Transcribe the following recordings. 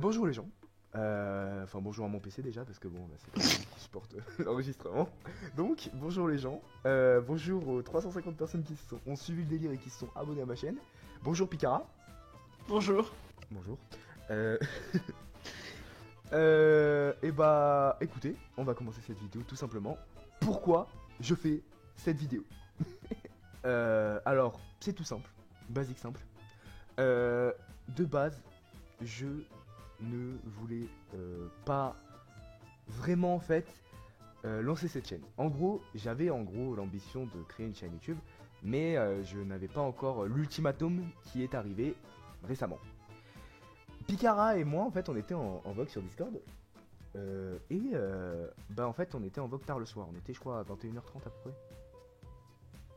Bonjour les gens. Enfin bonjour à mon PC déjà parce que bon là c'est pas lui qui supporte l'enregistrement. Donc bonjour les gens. Bonjour aux 350 personnes qui ont suivi le délire et qui se sont abonnés à ma chaîne. Bonjour Picara. Bonjour. Bonjour. Euh... et bah écoutez, on va commencer cette vidéo tout simplement. Pourquoi je fais cette vidéo? Alors c'est tout simple, basique simple. De base, je ne voulais pas vraiment en fait lancer cette chaîne. En gros, j'avais l'ambition de créer une chaîne YouTube, mais je n'avais pas encore l'ultimatum qui est arrivé récemment. Picara et moi en fait on était en vogue sur Discord bah en fait on était en vogue tard le soir, on était je crois à 21h30 à peu près.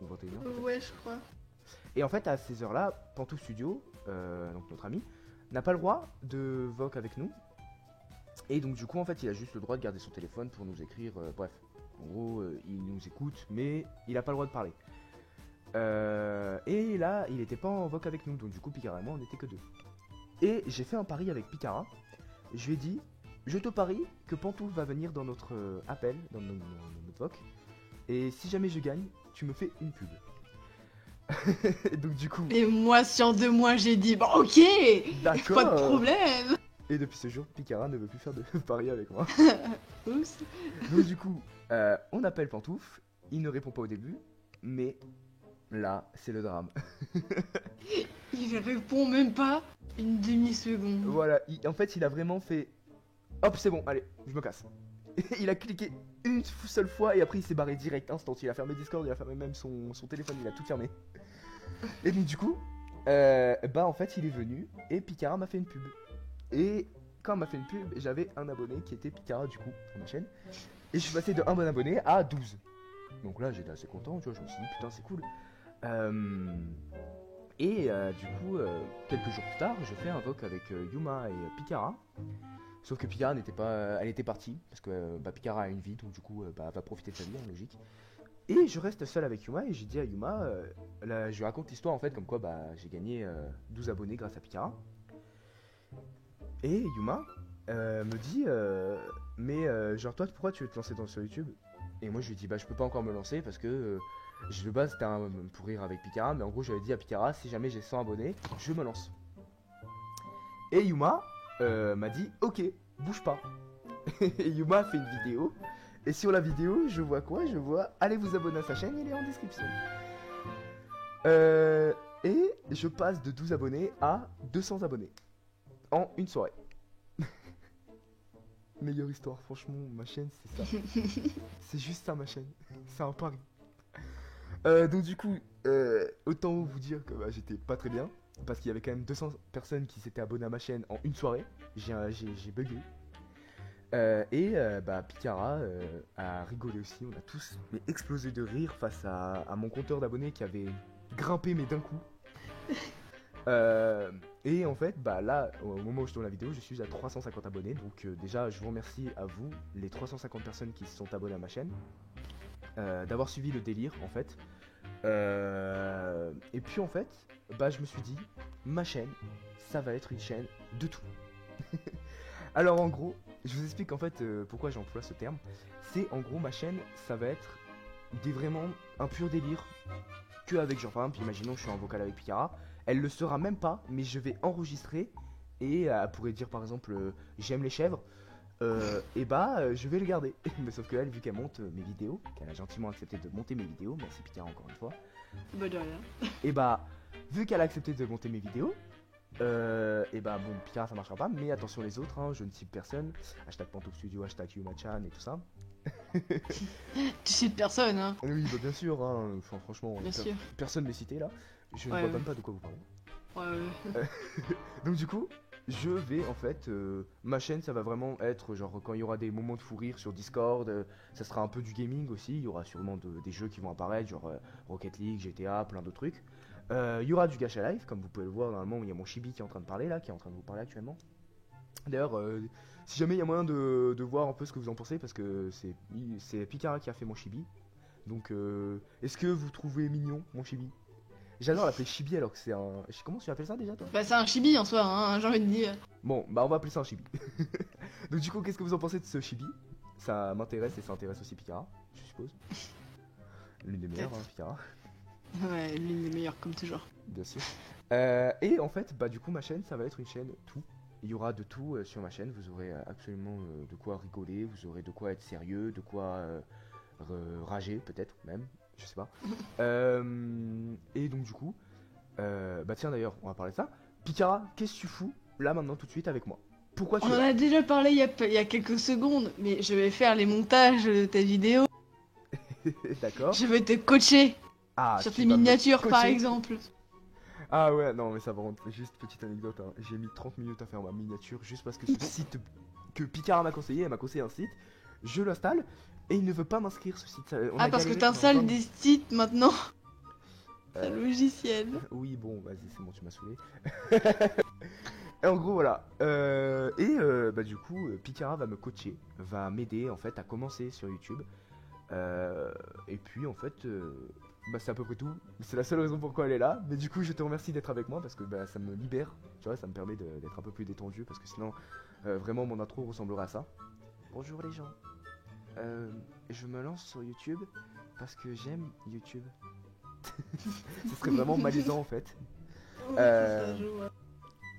Ou 21h. Ouais, je crois. Et en fait à ces heures là, Pantouf Studio, donc notre ami, n'a pas le droit de voc avec nous. Et donc du coup en fait il a juste le droit de garder son téléphone pour nous écrire, bref. En gros il nous écoute mais il a pas le droit de parler. Et là il était pas en voc avec nous, donc du coup Picara et moi on était que deux. Et j'ai fait un pari avec Picara. Je lui ai dit, je te parie que Pantouf va venir dans notre appel, dans notre voc. Et si jamais je gagne, tu me fais une pub. Et donc du coup... Et moi, sur 2 mois, j'ai dit, bah ok, D'accord. pas de problème. Et depuis ce jour, Picara ne veut plus faire de paris avec moi. Oups. Donc du coup, on appelle Pantouf, il ne répond pas au début, mais là, c'est le drame. Il répond même pas une demi-seconde. Voilà, en fait, il a vraiment fait... Hop, c'est bon, allez, je me casse. Il a cliqué une seule fois et après il s'est barré direct, instant. Il a fermé Discord, il a fermé même son téléphone, il a tout fermé. Et donc du coup, bah en fait, il est venu et Picara m'a fait une pub. Et quand il m'a fait une pub, j'avais un abonné qui était Picara du coup, sur ma chaîne. Et je suis passé de 1 bon abonné à 12. Donc là, j'étais assez content, tu vois, je me suis dit, putain, c'est cool. Du coup, quelques jours plus tard, je fais un voc avec Yuma et Picara. Sauf que Picara n'était pas, elle était partie parce que Picara a une vie, donc du coup, va profiter de sa vie, en logique. Et je reste seul avec Yuma et j'ai dit à Yuma, là, je lui raconte l'histoire en fait, comme quoi j'ai gagné 12 abonnés grâce à Picara. Et Yuma me dit, genre toi, pourquoi tu veux te lancer sur YouTube? Et moi je lui dis, je peux pas encore me lancer parce que de base c'était pour rire avec Picara, mais en gros j'avais dit à Picara, si jamais j'ai 100 abonnés, je me lance. Et Yuma m'a dit, ok, bouge pas. Et Yuma a fait une vidéo. Et sur la vidéo, je vois quoi? Je vois, allez vous abonner à sa chaîne, il est en description. Et je passe de 12 abonnés à 200 abonnés. En une soirée. Meilleure histoire, franchement, ma chaîne, c'est ça. C'est juste ça, ma chaîne. C'est un pari. Donc du coup, autant vous dire que j'étais pas très bien. Parce qu'il y avait quand même 200 personnes qui s'étaient abonnées à ma chaîne en une soirée. J'ai bugué. Picara a rigolé aussi. On a tous explosé de rire face à mon compteur d'abonnés qui avait grimpé mais d'un coup. Et en fait, là, au moment où je tourne la vidéo, je suis à 350 abonnés. Donc déjà, je vous remercie à vous, les 350 personnes qui se sont abonnées à ma chaîne, d'avoir suivi le délire en fait. Et puis en fait, je me suis dit, ma chaîne, ça va être une chaîne de tout. Alors en gros, je vous explique en fait pourquoi j'emploie ce terme. C'est en gros ma chaîne, ça va être vraiment un pur délire que avec genre par exemple, imaginons je suis en vocal avec Picara, elle le sera même pas, mais je vais enregistrer et elle pourrait dire par exemple j'aime les chèvres. Je vais le garder. Mais sauf que elle, vu qu'elle monte mes vidéos, qu'elle a gentiment accepté de monter mes vidéos, merci Picara encore une fois. Bah de rien. Et vu qu'elle a accepté de monter mes vidéos, bon, Picara ça marchera pas, mais attention les autres, hein, je ne cible personne. Hashtag Pantouf Studio, hashtag Yuma-chan et tout ça. Tu cites personne, hein. Oui, bien sûr, hein, franchement, Bien sûr. personne n'est cité là. Je ne Ouais, vois ouais. même pas de quoi vous parlez. Ouais. Donc du coup, je vais en fait, ma chaîne ça va vraiment être genre quand il y aura des moments de fou rire sur Discord, ça sera un peu du gaming aussi, il y aura sûrement des jeux qui vont apparaître, genre Rocket League, GTA, plein d'autres trucs. Il y aura du gacha live, comme vous pouvez le voir normalement, il y a mon chibi qui est en train de parler là, qui est en train de vous parler actuellement. D'ailleurs, si jamais il y a moyen de voir un peu ce que vous en pensez, parce que c'est Picara qui a fait mon chibi. Donc, est-ce que vous trouvez mignon mon chibi? J'adore l'appeler chibi alors que c'est un... Comment tu appelles ça déjà toi? Bah, c'est un chibi en soi, hein, j'ai envie de dire. Bon, bah on va appeler ça un chibi. Donc du coup, qu'est-ce que vous en pensez de ce chibi? Ça m'intéresse et ça intéresse aussi Pikara, je suppose. L'une des meilleures, hein, Pikara, Ouais, l'une des meilleures, comme toujours. bien sûr. Et en fait, bah du coup, ma chaîne, ça va être une chaîne tout. Il y aura de tout sur ma chaîne, vous aurez absolument de quoi rigoler, vous aurez de quoi être sérieux, de quoi rager peut-être même, je sais pas. Et donc du coup, bah tiens d'ailleurs, on va parler de ça. Pikara, qu'est-ce que tu fous là maintenant tout de suite avec moi? Pourquoi tu On es en là? a déjà parlé il y a quelques secondes, mais je vais faire les montages de ta vidéo. D'accord. Je vais te coacher Ah, sur tu tes vas me miniatures, par coacher. exemple. Ah ouais, non mais ça va rentrer. Juste petite anecdote, hein. J'ai mis 30 minutes à faire ma miniature juste parce que ce site que Picard m'a conseillé, elle m'a conseillé un site, je l'installe et il ne veut pas m'inscrire ce site. On Ah, a parce que galéré t'installes pendant des sites maintenant. C'est un Euh, logiciel. Oui, bon, vas-y, c'est bon, tu m'as saoulé. Et en gros, voilà. Bah, du coup, Pikara va me coacher, va m'aider en fait à commencer sur YouTube. Et puis, en fait, bah, c'est à peu près tout. C'est la seule raison pourquoi elle est là. Mais du coup, je te remercie d'être avec moi parce que bah, ça me libère. Tu vois, ça me permet d'être un peu plus détendu parce que sinon, vraiment, mon intro ressemblerait à ça. Bonjour les gens. Je me lance sur YouTube parce que j'aime YouTube. Ce serait vraiment malaisant en fait.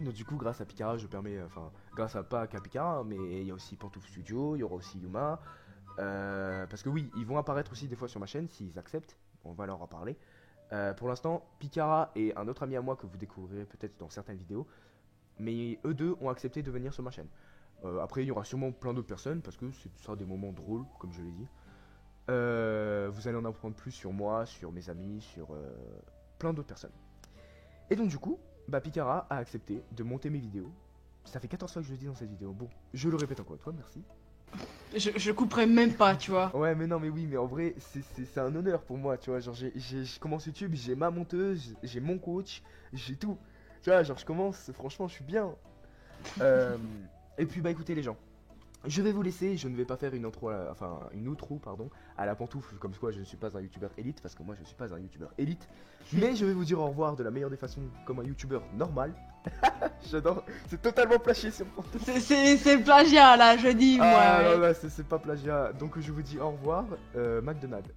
Donc du coup grâce à Pikara je permets, enfin grâce à pas qu'à Pikara mais il y a aussi Pantoufle Studio, il y aura aussi Yuma. Parce que oui ils vont apparaître aussi des fois sur ma chaîne s'ils acceptent, on va leur en parler. Pour l'instant Pikara et un autre ami à moi que vous découvrirez peut-être dans certaines vidéos. Mais eux deux ont accepté de venir sur ma chaîne. Après il y aura sûrement plein d'autres personnes parce que c'est ça des moments drôles comme je l'ai dit. Vous allez en apprendre plus sur moi, sur mes amis, sur plein d'autres personnes. Et donc du coup, bah Pikara a accepté de monter mes vidéos. Ça fait 14 fois que je le dis dans cette vidéo. Bon, je le répète encore, toi, merci. Je couperai même pas, tu vois. Ouais, mais non, mais oui, mais en vrai, c'est un honneur pour moi, tu vois. Genre, je commence YouTube, j'ai ma monteuse, j'ai mon coach, j'ai tout. Tu vois, genre, je commence, franchement, je suis bien. Et puis, bah écoutez, les gens. Je vais vous laisser, je ne vais pas faire une intro, enfin une outro pardon, à la pantoufle comme quoi je ne suis pas un youtubeur élite parce que moi je ne suis pas un youtubeur élite. Mais je vais vous dire au revoir de la meilleure des façons comme un youtubeur normal. J'adore, c'est totalement plagié sur pantoufle. C'est plagiat là, je dis, moi. Ah Ouais. non, non, c'est pas plagiat. Donc je vous dis au revoir, McDonald's.